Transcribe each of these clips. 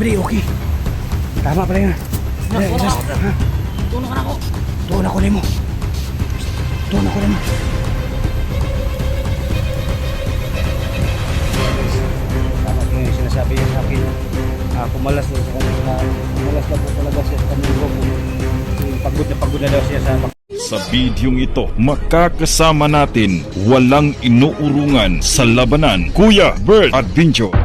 Sabi okay. Tama pala yun. Tuno ka na ako. Tuon ako nimo. Tuon ako nimo. Tama po yung sinasabi niya sa akin. Kumalas na kumalas na po talaga siya sa kanyang grupo. Pagod na daw siya sa Sa bidyong ito, makakasama natin walang inuurungan sa labanan, Kuya Bird Adventure.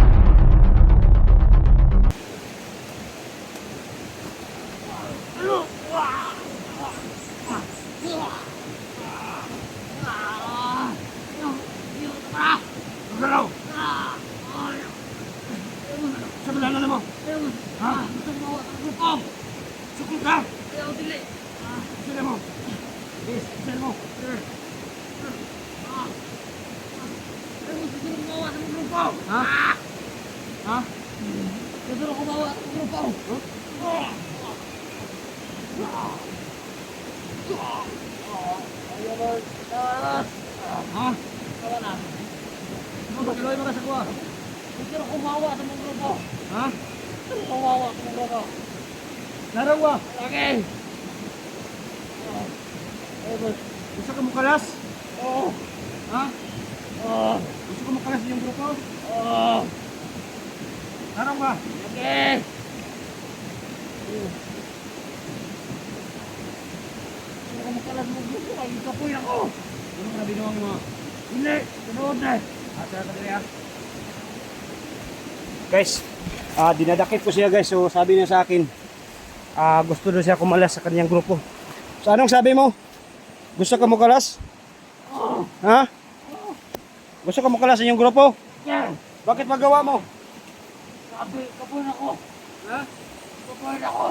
Narawa. Okay. Gusto ka mo kalas? Oo. Ha? Oo. Gusto ka mo kalas yung grupo? Oo. Narawa. Okay. Gusto ko makalas mo gusto. Ay, kapoy ako. Ano ka na binuwang mo? Hindi. Tanood na. Asa ka dali ah. Guys, dinadakip ko siya guys. So sabi niya sa akin, gusto daw siya kumalas sa kanyang grupo. So anong sabi mo? Gusto ka mo kalas? Oo. Ha? Gusto ka mo kalas sa inyong grupo? Yeah. Bakit magawa mo? Sabi, kapoy na ako. Ha? Kapoy na ako.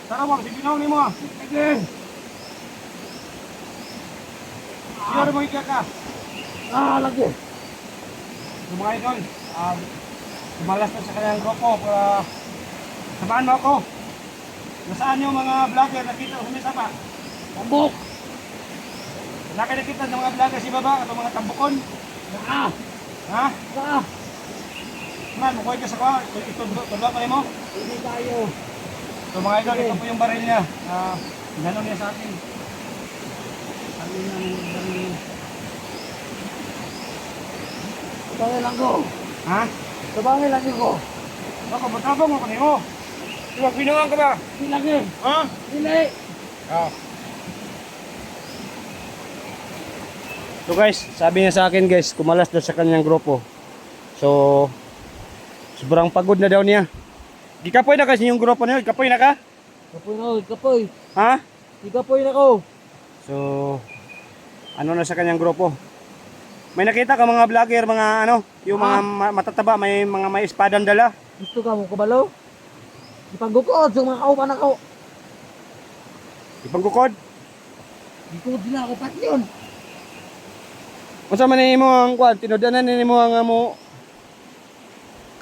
Tarawang, siginaw ni mo ah. Sige. Siyari mo ika ka. Lagi. So mga idol, kumalas na sa kanyang grupo para samahan mo ako. Nasaan yung mga vlogger nakita sumisa pa? Tambok. Nakita ng mga vlogger si baba at mga tambukon. Ah. Ha? Ah. Man, mukuha ka sa kwa. Tulwa pa mo. Hindi tayo. So mga idol, ito po yung baril niya. Gano'n niya sa akin. Ano yung baril niya? Sabangin lang ko. Ha? Sabangin lang ko. Ako, matrabong mo kanimo. Diba, pinuhan ka ba? Hindi lagi. Ha? Hindi. So guys, sabi niya sa akin guys, kumalas daw sa kanyang grupo. So, sobrang pagod na daw niya. Gikapoy na kasi yung grupo niya, gikapoy na ka? Kapoy na ako. Kapoy. Ha? Kapoy na ako. So, ano na sa kanyang grupo? May nakita ka mga vlogger, mga ano, yung mga matataba, may mga may espadang dala. Gusto ka mo kabalo? Ipanggukod sa mga kaupan ako. Ipanggukod. Gukod din ako pati yun. Unsa man ni mo ang kwan, tinudanan ni mo ang mo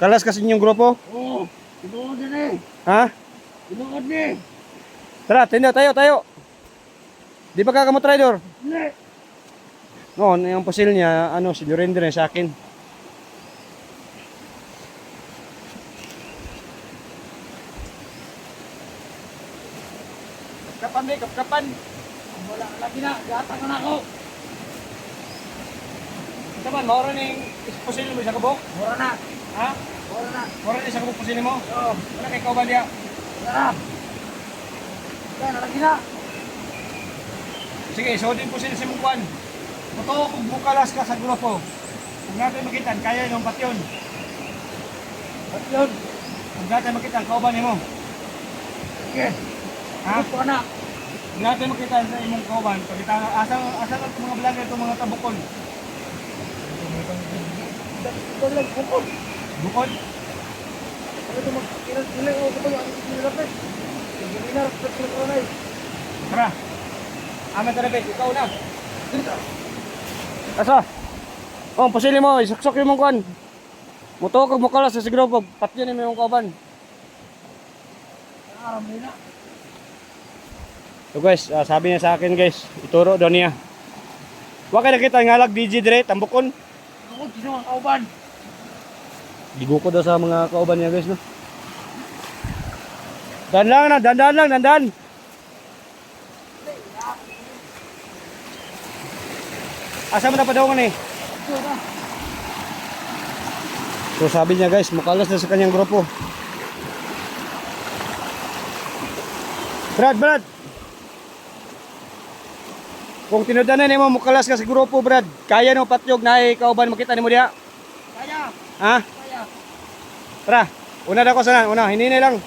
kalas kasi yung grupo? Oo. Tinuod din eh. Ha? Tinuod din. Tara, tayo. Di ba ka mo trader? Hindi. Noon, yung pusil niya, ano, sinurrender niya sa akin. Kapkapan. Wala ka lagi na. Gatang na ako. Ito man, maura na yung pusil mo sa kabok? Wala na. Ha? Wala na. Maura na sa kabok pusil mo? Oo. Wala kay kauban niya. Wala na. Wala na lagi na. Sige, so din pusil si mong kwan. Totoo kung bukalas ka sa grupo. Kung natin makitan, kaya yung patyon. Pati yun. Kung natin makitan, kauban ni mo. Sige. Ha? Gusto ka na. Kung natin makitan sa imong kauban, pagkitan, asang ang mga vlogger itong mga tabukon. Ito lang. Bukod. Bukod? Ano ito mag-ilan ako kapag ang sinilapit. Nag-inar. Nag-inar. Tara. Amin talaga, ikaw na. Asa? Oh, pusili mo, isaksok yung mong kuhan. Muto kag mukalas sa siguro pag patyon ni mong kauban. Aram na. So guys, sabi niya sa akin guys, ituro daw niya. Wa kay nakita ngalag DJ dire tambukon. Ako, sino ang kauban? Giguko daw sa mga kauban niya guys, no? Dandan lang, dandan. Asa mo na padawang eh? So sabi niya guys, makalas na sa kanyang grupo. Brad. Kung tinudanan mo mukalas ka sa grupo, Brad. Kaya no patyog na kauban makita nimo diha? Kaya. Ha? Kaya. Tara, una na ko sana, una, hinini lang.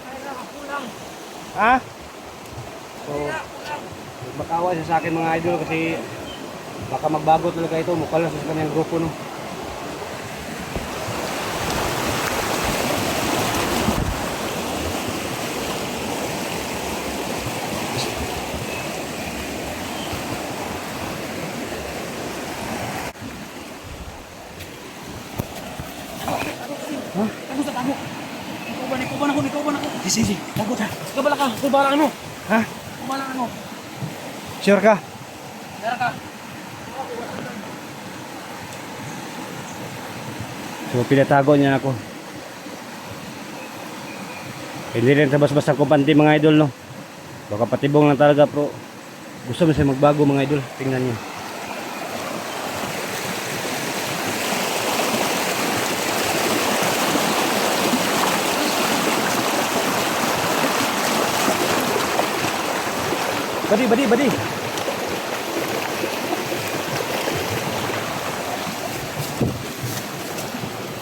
Kaya kulang. Ha? So, makawa siya sa akin mga idol kasi baka magbago talaga ito, mukalas sa kanyang grupo, no? Tago sa tago. Ikaw ba ako. Sige. Tago ta. Ikaw bala ka. Ikaw bala mo. Ha? Ikaw bala mo. Sure ka? Dara ka. So, pinatago niya ako. Hindi rin tabas-bas ang kumpante mga idol, no? Baka patibong lang talaga, pero gusto mo siya magbago mga idol. Tingnan niyo. Badi.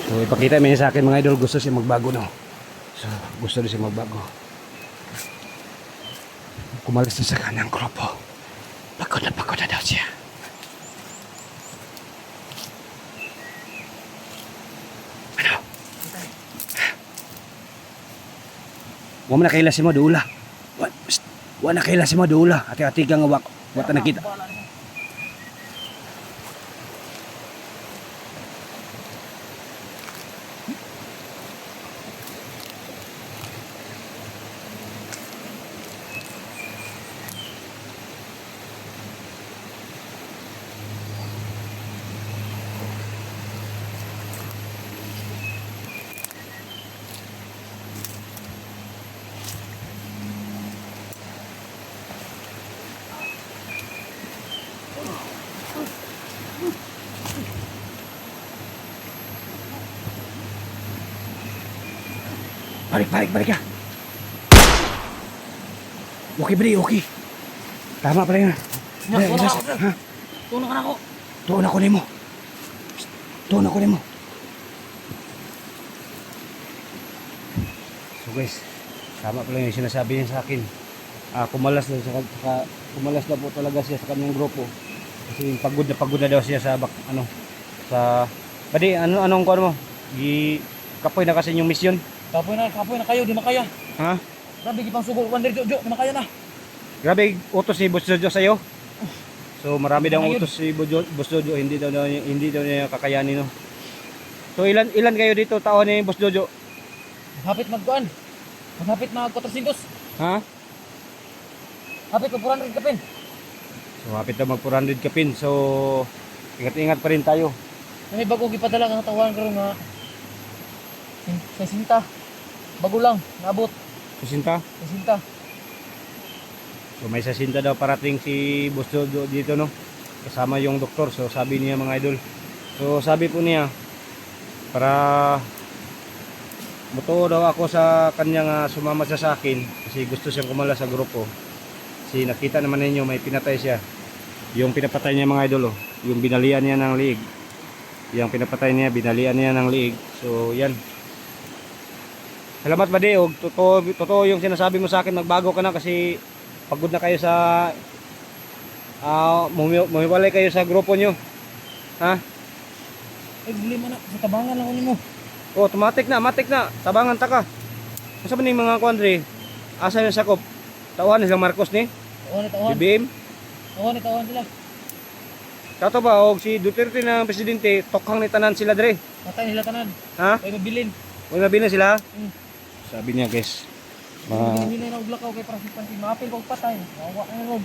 So, ipakita niya sa akin mga idol, gusto siya magbago, no? So, gusto rin siya magbago. Kumalis na sa kanyang grupo. Pagod na daw siya. Ano? Huwag mo na kailasin mo, duula. Huwag na kailasin mo, duula. Ati-ati kang wak. Wata na kita. Balik ka. Okay ba okay? Tama pala yun. Ha? Tuno ka na ako. Tuon ako nimo. So guys, tama pala yung sinasabi niya sa akin. Kumalas na po talaga siya sa kanyang grupo. Kasi pagod na daw siya sa Badi, anong kuwan mo? Kapoy na kasi yung misyon. Kapoy na kayo, di makaya. Ha? Grabe gipang sugol Wander Jojo, di makaya na. Grabe utos si Boss Jojo sa'yo. So marami daw utos si Boss Jojo, hindi daw niya kakayanin, no. So ilan kayo dito taon ni Boss Jojo? Hapit magkuan. Hapit mag 400. Ha? Hapit mag 400 kapin. So hapit na mag 400 kapin. So ingat-ingat pa rin tayo. May bago gipadala nga tawahan karon nga. Sa sinta. Bago lang, naabot. Susinta? Sa sinta. So may sasinta daw parating si Boss Jojo dito, no. Kasama yung doktor. So sabi niya mga idol. So sabi po niya para mutuo daw ako sa kanya sumama siya sa akin kasi gusto siyang kumala sa grupo. Kasi nakita naman ninyo may pinatay siya. Yung pinapatay niya mga idol, yung binalian niya ng liig. Yung pinapatay niya, binalian niya ng liig. So yan. Salamat ba di, totoo yung sinasabi mo sa akin, magbago ka na kasi pagod na kayo sa mumiwalay kayo sa grupo nyo. Ha? Ay, guli man na. Sa tabangan lang ulit mo. Oh, matik na. Tabangan ta ka. Asa ba ni mga kuandre? Asa yung sakop? Tawan silang Marcos ni? Tawan. BBM? Tawan sila. Kato ba, og si Duterte na presidente, tokhang ni tanan sila dre. Patay nila tanan. Ha? Ay, mabilin. Huwag mabili sila? Sabi niya guys. Hindi na uglakaw kay para si Pansin. Maapil kong patay. Mawa ka na ron.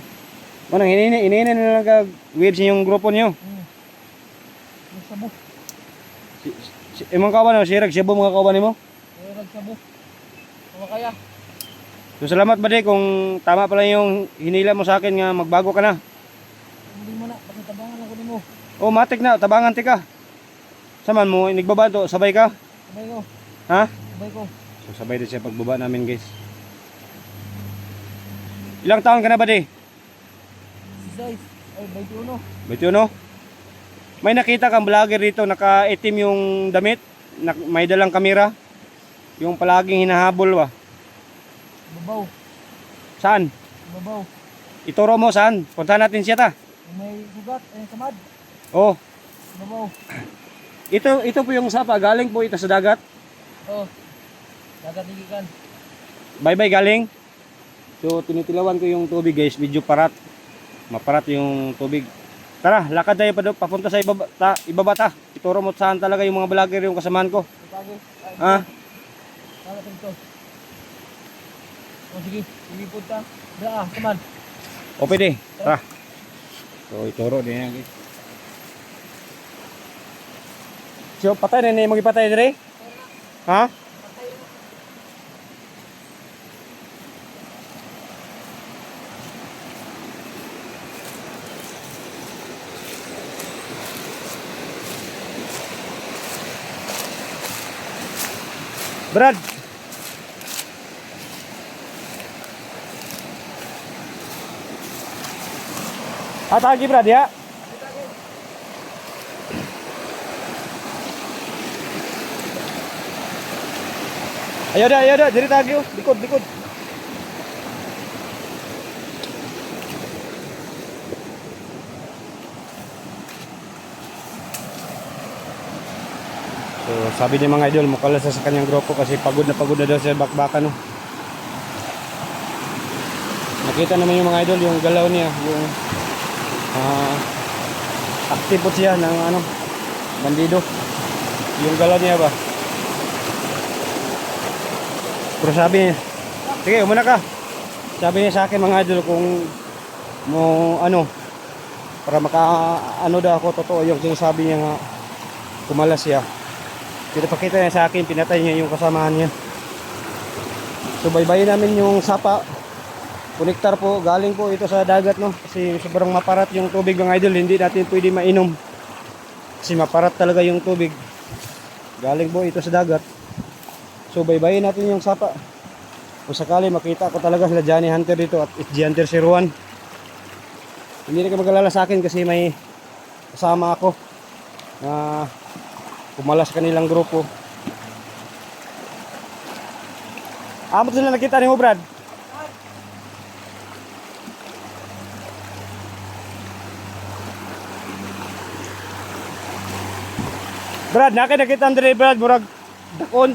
Manang hinina na lang ka waves yung grupo niyo. Sabu. Imong kauban mo, sirag Cebu mga kauban nimo. Eh, nagsabu. Ano kaya? So salamat ba kung tama pala yung hinila mo sa akin nga magbago ka na. Hindi mo na, pagkatabangan ako nimo. Oh, matik na, tabangan ti ka. Saman mo, inigbaba to, sabay ka? Sabay ko, Ha? sabay ko. So sabay din siya pagbaba namin guys. Ilang taon ka na ba di? 16, ay 21. 21? May nakita kang vlogger dito, naka-itim yung damit, may dalang kamera. Yung palaging hinahabol ba? Babaw, Saan? babaw. Ituro mo saan? Punta natin siya ta. May sugat, ay kamad. Oh, Babaw. ito po yung sapa, galing po ito sa dagat. Oh, nagatigikan. Bye-bye galing. So tinitilawan ko yung tubig guys, medyo parat. Maparat yung tubig. Tara, lakad tayo papunta sa ibaba ta. Ituro mo saan talaga yung mga vlogger yung kasamaan ko. Ipagay. Ha? Nakatin to. Oh, sige, sige punta. Come on. O pwede, tara. So ituro din yan guys. So patay na yung magipatay dire? Ha? Brad. Atagi Brad ya. Ayo dah, jadi tagi oh, likod. So, sabi ni mga idol, mukha sa kanyang grupo kasi pagod na daw sa bakbakan. No? Nakita naman yung mga idol, yung galaw niya, yung active po siya ng bandido. Yung galaw niya ba? Pero sabi niya, sige, umuna ka. Sabi niya sa akin mga idol kung mo para daw ako totoo yung sinasabi niya nga kumalas siya. Pinapakita niya sa akin, pinatay niya yung kasamahan niya. So baybayin namin yung sapa. Konektar po, galing po ito sa dagat no. Kasi sobrang maparat yung tubig mga idol, hindi natin pwede mainom. Kasi maparat talaga yung tubig. Galing po ito sa dagat. So baybayin natin yung sapa. Kung sakali makita ko talaga sila Johnny Hunter dito at SG Hunter 01. Hindi na kayo mag-alala sa akin kasi may kasama ako na kumalas kanilang grupo. Amot sila nakita ni mo Brad. Brad, nakita ang Brad, murag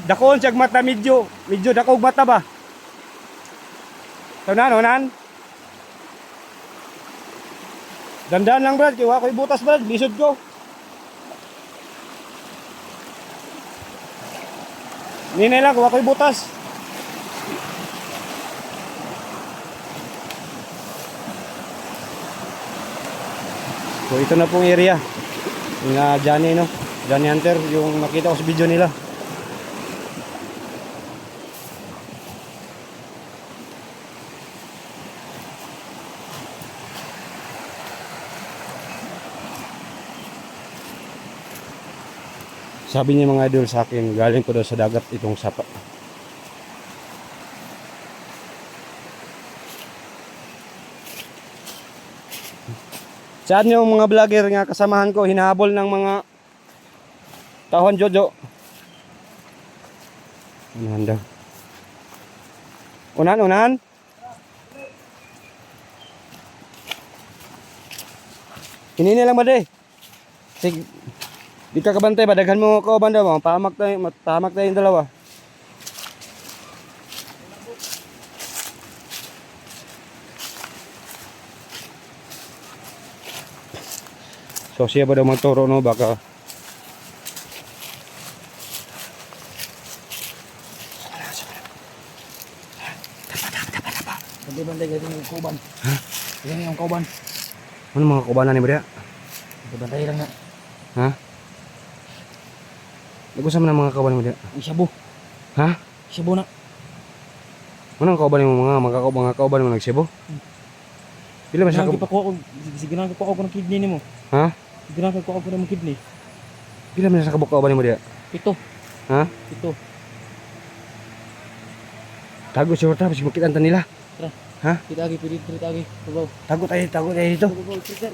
dakon siya mata medyo dakog mata ba? Unan. Dandan lang Brad, kiwa ko ibutas Brad, bisod ko. Ninay lang, kuha ko ibutas. So ito na pong area na Johnny no, Johnny Hunter, yung nakita ko sa video nila. Sabi niya mga idol sa akin, galing ko daw sa dagat itong sapa. Saan yung mga vlogger nga kasamahan ko, hinahabol ng mga tahon Jojo. Unahan daw. Unahan. Hinini lang ba de? Sige. Di ka kabantay ba? Daghan mo ko banda mo. Pahamak tayo yung dalawa. So siya ba daw magturo no? Baka Bantay kasi yung kauban. Yan yung kauban. ano mga kubanan ni Bria? Bantay lang na. Ha? Nag-usap na mga kauban mo diha. Ang shabu. Ha? Shabu na. Manang kauban mo mga kauban mo nagsibo? Pila man siya Sige pa ko sige ko ako ng kidney nimo. Ha? Sige ko ako ng kidney. Pila man siya kabuk kauban mo diha? 7. Ha? 7. Tago siya ta, basi makita nila. Tara. Ha? Kita lagi pwede kita lagi. Tubaw. Tago tayo dito. Tubaw. Trigger.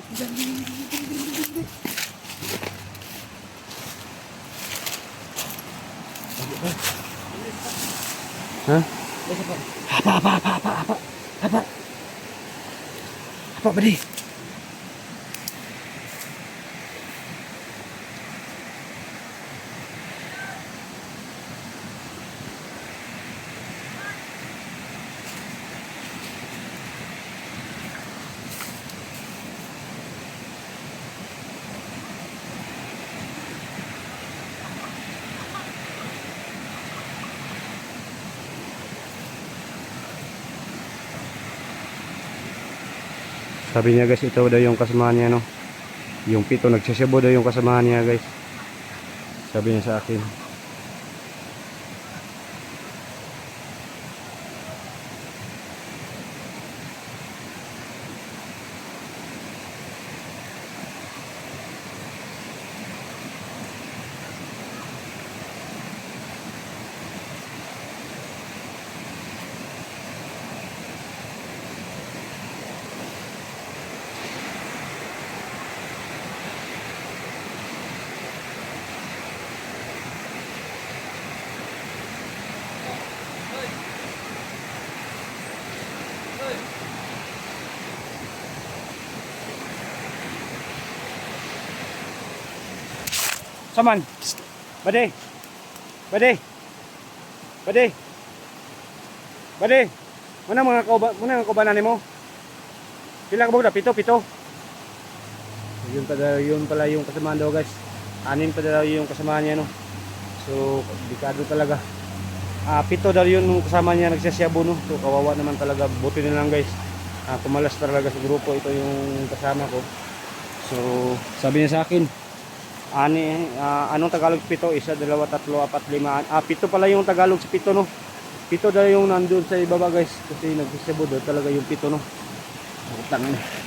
Ha? Basta pa. Apa badi? Sabi niya guys, ito daw yung kasamahan niya, no? Yung 7 nagsasabo daw yung kasamahan niya guys. Sabi niya sa akin. Saman. Bade. Mana mga kaubanan nimo? Pila ka ba? 7. Yun pala yung kasamahan daw guys. 6 pa daw yung kasamahan niya, no. So, delikado talaga. 7 daw yun kasama niya nagsasiyabo, no. So, kawawa naman talaga. Buti na lang guys. Kumalas talaga sa grupo. Ito yung kasama ko. So, sabi niya sa akin, anong Tagalog 7? 1, 2, 3, 4, 5, 7 pala yung Tagalog sa 7, no. 7 daw yung nandun sa ibaba guys. Kasi nagsasiyabo daw talaga yung 7, no. Tangan.